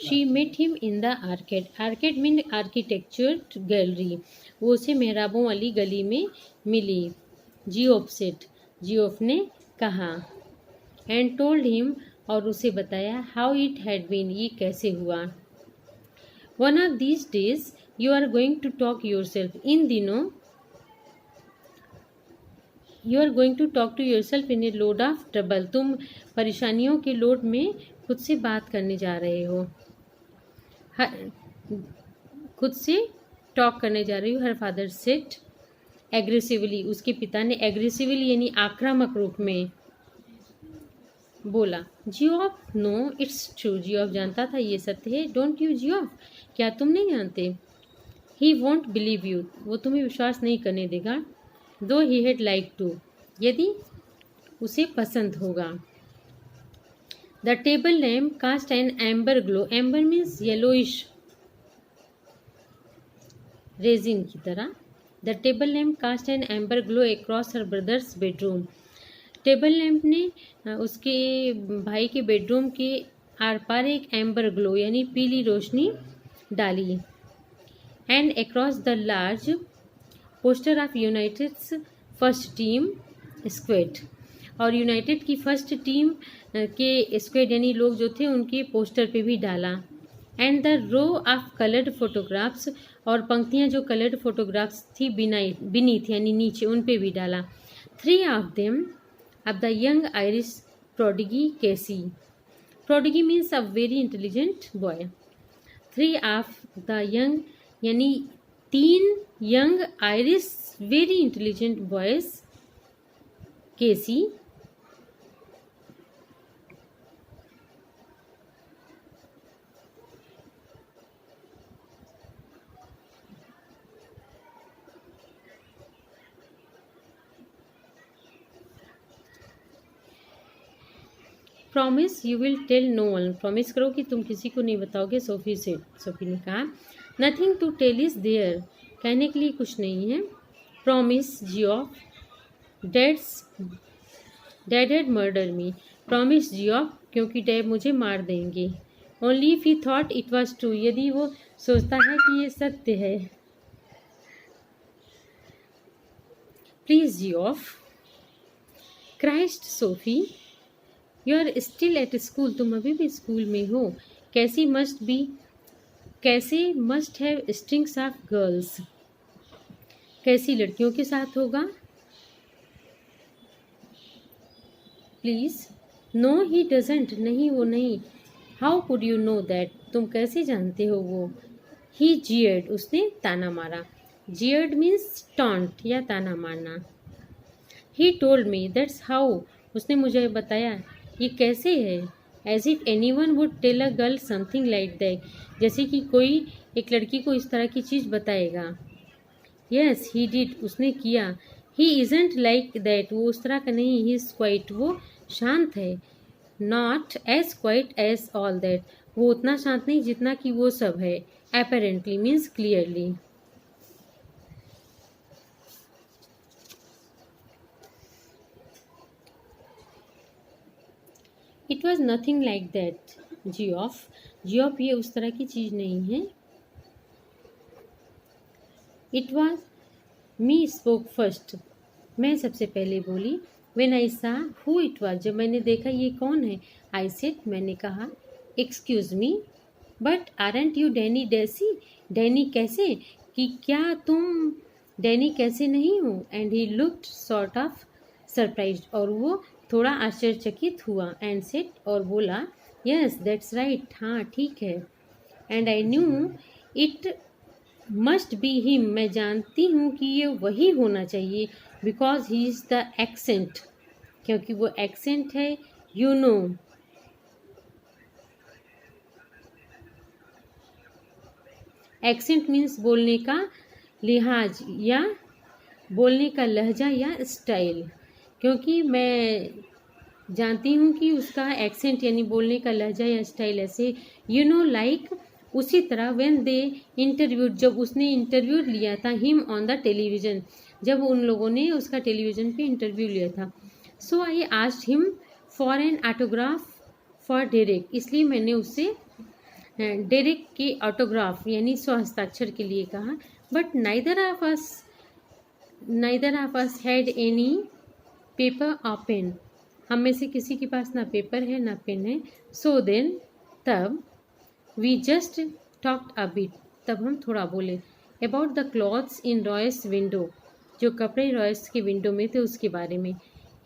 She met him in the arcade. Arcade mean architecture gallery. वो उसे मेहराबों वाली गली में मिली। जियोफ सेड, जियोफ ने कहा। एंड टोल्ड हिम, और उसे बताया, हाउ इट हैड बीन, ये कैसे हुआ। One of these days you are going to talk yourself, इन दिनों you are going to talk to yourself in a load of trouble, तुम परेशानियों के लोड में खुद से बात करने जा रहे हो, खुद से टॉक करने जा रही हो। हर फादर सेड एग्रेसिवली, उसके पिता ने एग्रेसिवली यानी आक्रामक रूप में बोला। Geoff, no it's true, Geoff जानता था ये सत्य है। डोंट यू जियोफ, क्या तुम नहीं जानते। ही वोंट बिलीव यू, वो तुम्हें विश्वास नहीं करने देगा। दो ही हैड लाइक टू, यदि उसे पसंद होगा। The table lamp cast an amber glow, amber means yellowish resin की तरह। The table lamp cast an amber glow across her brother's bedroom, table lamp ने उसके भाई के बेडरूम के आर पार एक एम्बर ग्लो यानी पीली रोशनी डाली। And across the large poster of United's first team squad, और यूनाइटेड की फर्स्ट टीम के स्क्वेड यानी लोग जो थे उनके पोस्टर पे भी डाला। And the row of coloured photographs, और पंक्तियां जो कलर्ड फोटोग्राफ्स थी बीनीथ यानी नीचे, उन पे भी डाला। Three of them of the young Irish prodigy Casey. Prodigy means a very intelligent boy. Three of the young यानी 3 young Irish very intelligent boys Casey promise you will tell no one, promise करो कि तुम किसी को नहीं बताओगे। Sophie ने कहा। Nothing to tell is there, कहने के लिए कुछ नहीं है। Promise Geoff, dad had murder me, promise Geoff क्योंकि डैड मुझे मार देंगे। Only if he thought it was true, यदि वो सोचता है कि ये सत्य है। Please Geoff. Christ Sophie, you are still at school, तुम अभी भी स्कूल में हो। Casey must have strings of girls, कैसी लड़कियों के साथ होगा। प्लीज। नो ही डजंट, नहीं वो नहीं। How could you know that, तुम कैसे जानते हो वो। ही जियर्ड, उसने ताना मारा। जियर्ड मीन्स टॉन्ट या ताना मारना। He told me that's how, उसने मुझे बताया ये कैसे है। As if any one would tell a girl something like that, जैसे कि कोई एक लड़की को इस तरह की चीज़ बताएगा। यस ही डिड, उसने किया। ही इजंट लाइक दैट, वो उस तरह का नहीं। ही इज क्वाइट, वो शांत है। Not as quite as all that, वो उतना शांत नहीं जितना कि वो सब है। Apparently means clearly. It was nothing like that Geoff, Geoff ये उस तरह की चीज़ नहीं है। It was me spoke first, मैं सबसे पहले बोली। व्हेन आई सा हु इट वॉज, जब मैंने देखा ये कौन है। आई सेड, मैंने कहा। Excuse me but aren't you Danny Casey, Danny Casey, कि क्या तुम डैनी कैसे नहीं हो। And he looked sort of surprised, और वो थोड़ा आश्चर्यचकित हुआ। एंड सेड, और बोला, यस दैट्स राइट, हाँ ठीक है। And I knew it must be him, मैं जानती हूँ कि ये वही होना चाहिए। Because he is the accent, क्योंकि वो एक्सेंट है। यू नो, एक्सेंट मीन्स बोलने का लिहाज या बोलने का लहजा या स्टाइल। क्योंकि मैं जानती हूँ कि उसका एक्सेंट यानी बोलने का लहजा या स्टाइल ऐसे। यू नो लाइक, उसी तरह व्हेन दे इंटरव्यू, जब उसने इंटरव्यू लिया था हिम ऑन द टेलीविज़न, जब उन लोगों ने उसका टेलीविज़न पे इंटरव्यू लिया था। So I asked him for an autograph for Derek, इसलिए मैंने उससे डेरिक की ऑटोग्राफ यानी स्वहस्ताक्षर के लिए कहा, but neither of us had any paper और पेन। हम में से किसी के पास ना पेपर है ना पेन है। सो देन, तब, we just talked a bit, तब हम थोड़ा बोले, about the clothes in Royce window, जो कपड़े रॉयस के विंडो में थे उसके बारे में।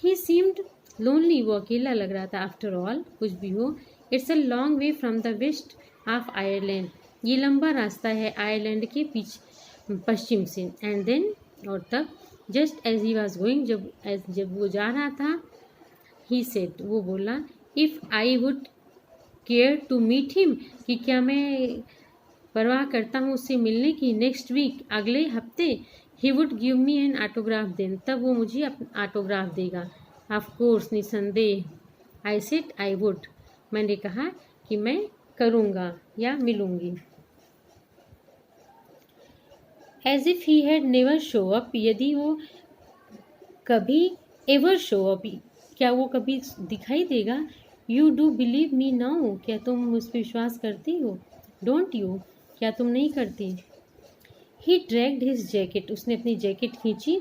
ही सीम्ड लोनली, वो अकेला लग रहा था। आफ्टर ऑल, कुछ भी हो, it's a long way from the west of Ireland, ये लंबा रास्ता है आयरलैंड के पश्चिम से। एंड देन, और तब, just as he was going, जब वो जा रहा था, ही सेड, वो बोला, if I would care to meet him, कि क्या मैं परवाह करता हूँ उससे मिलने की, नेक्स्ट वीक, अगले हफ्ते, he would give me an autograph then, तब वो मुझे ऑटोग्राफ देगा। ऑफ कोर्स, निसंदेह। आई सेड आई वुड, मैंने कहा कि मैं करूँगा या मिलूँगी। As if he had never show up, यदि वो कभी, एवर शो अप, क्या वो कभी दिखाई देगा। You do believe me now, क्या तुम मुझ पर विश्वास करती हो। डोंट यू, क्या तुम नहीं करती। ही ड्रैग्ड हिज जैकेट, उसने अपनी जैकेट खींची,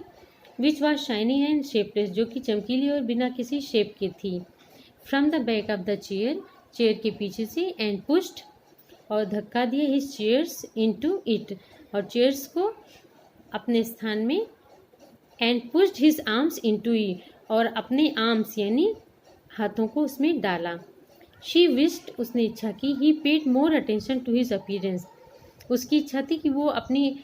which was shining and shapeless, जो कि चमकीली और बिना किसी शेप की थी, from the back of the chair, chair के पीछे से, एंड पुश्ड, और धक्का दिए, हिज चेयर्स इनटू इट, और चेयर्स को अपने स्थान में, and pushed his arms into it, और अपने आर्म्स यानी हाथों को उसमें डाला। शी विश्ड, उसने इच्छा की, he paid more attention to his appearance, उसकी इच्छा थी कि वो अपनी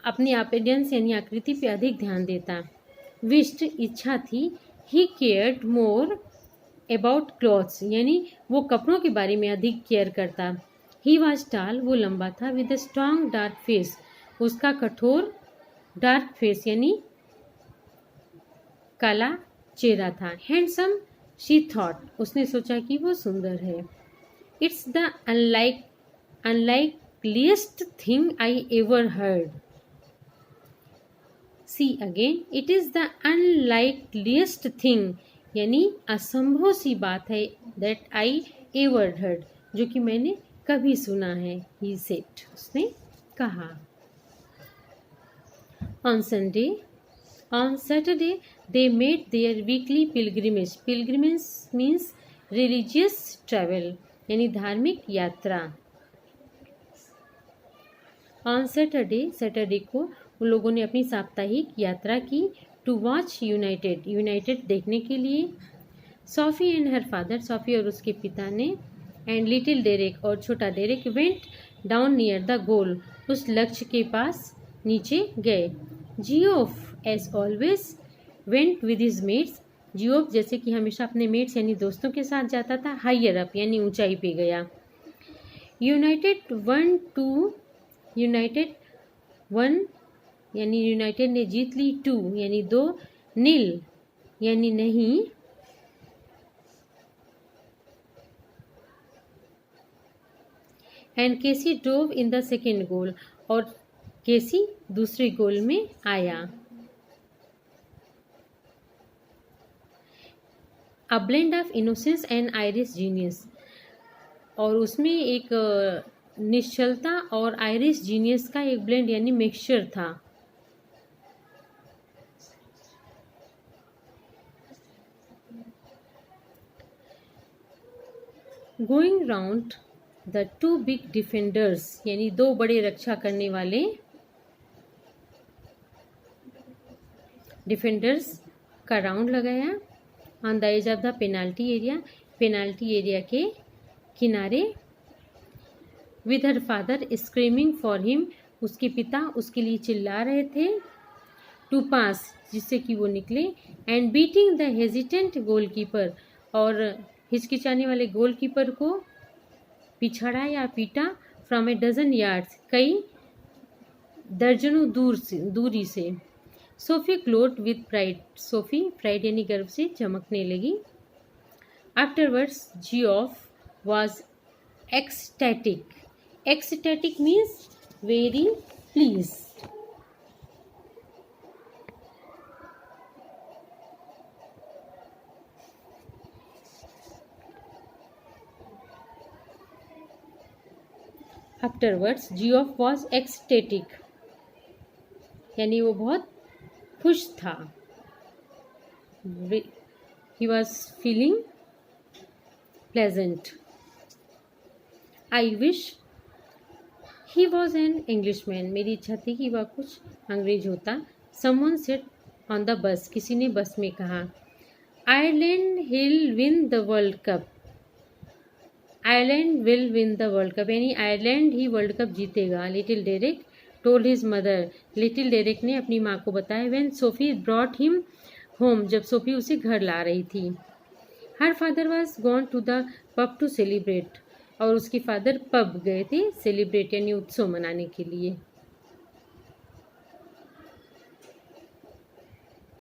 अपीयरेंस यानी आकृति पे अधिक ध्यान देता। विश्ड, इच्छा थी। ही केयर्ड मोर अबाउट क्लॉथ्स, यानी वो कपड़ों के बारे में अधिक केयर करता। ही वॉज टाल, वो लंबा था। With a strong dark face, उसका कठोर डार्क फेस यानी काला चेहरा था। हैंडसम, शी थॉट, उसने सोचा कि वो सुंदर है। It's the unlikeliest thing I ever heard. See again, it is the unlikeliest thing, यानी असंभव सी बात है, दैट आई एवर हर्ड, जो कि मैंने कभी सुना है। ही सेड, उसने कहा। On Saturday, they made their weekly pilgrimage. Pilgrimage means religious travel, यानी धार्मिक यात्रा। On Saturday, सैटरडे को उन लोगों ने अपनी साप्ताहिक यात्रा की। टू वॉच यूनाइटेड देखने के लिए। Sophie and her father, Sophie और उसके पिता ने, एंड लिटिल डेरेक, और छोटा Derek, went down near the goal, उस लक्ष्य के पास नीचे गए। Geoff as always went with his mates, Geoff जैसे कि हमेशा अपने मेट्स यानी दोस्तों के साथ जाता था। हाइयर अप यानी ऊंचाई पे गया। यूनाइटेड वन यानी यूनाइटेड ने जीत ली। 2 यानी 2, नील यानी नहीं, and Casey drove in the second goal, और केसी दूसरे गोल में आया। A blend of innocence and Irish genius, और उसमें एक निश्चलता और आयरिश जीनियस का एक ब्लेंड यानी मिक्सचर था। Going round the 2 big defenders, यानी 2 बड़े रक्षा करने वाले डिफेंडर्स का राउंड लगाया। On the edge of the penalty area के किनारे। With her father screaming for him, उसके पिता उसके लिए चिल्ला रहे थे। टू पास, जिससे कि वो निकले। And beating the hesitant goalkeeper, और हिचकिचाने वाले गोलकीपर को पिछड़ा या पीटा। फ्रॉम ए डजन यार्ड्स, कई दर्जनों दूरी से। Sophie glowed with pride, Sophie pride यानी गर्व से चमकने लगी। Afterwards Geoff was ecstatic means very pleased. Afterwards Geoff was ecstatic, यानी वो बहुत खुश था। He was feeling pleasant. I wish he was an Englishman, मेरी इच्छा थी कि वह कुछ अंग्रेज होता। Someone said on the bus, किसी ने बस में कहा। Ireland will win the world cup, Ireland will win the world cup, यानी आयरलैंड ही वर्ल्ड कप जीतेगा। Little Derek told his mother, little Derek ने अपनी माँ को बताया। When Sophie brought him home, जब सोफी उसे घर ला रही थी। Her father was gone to the pub to celebrate, और उसके फादर पब गए थे सेलिब्रेट यानी उत्सव मनाने के लिए।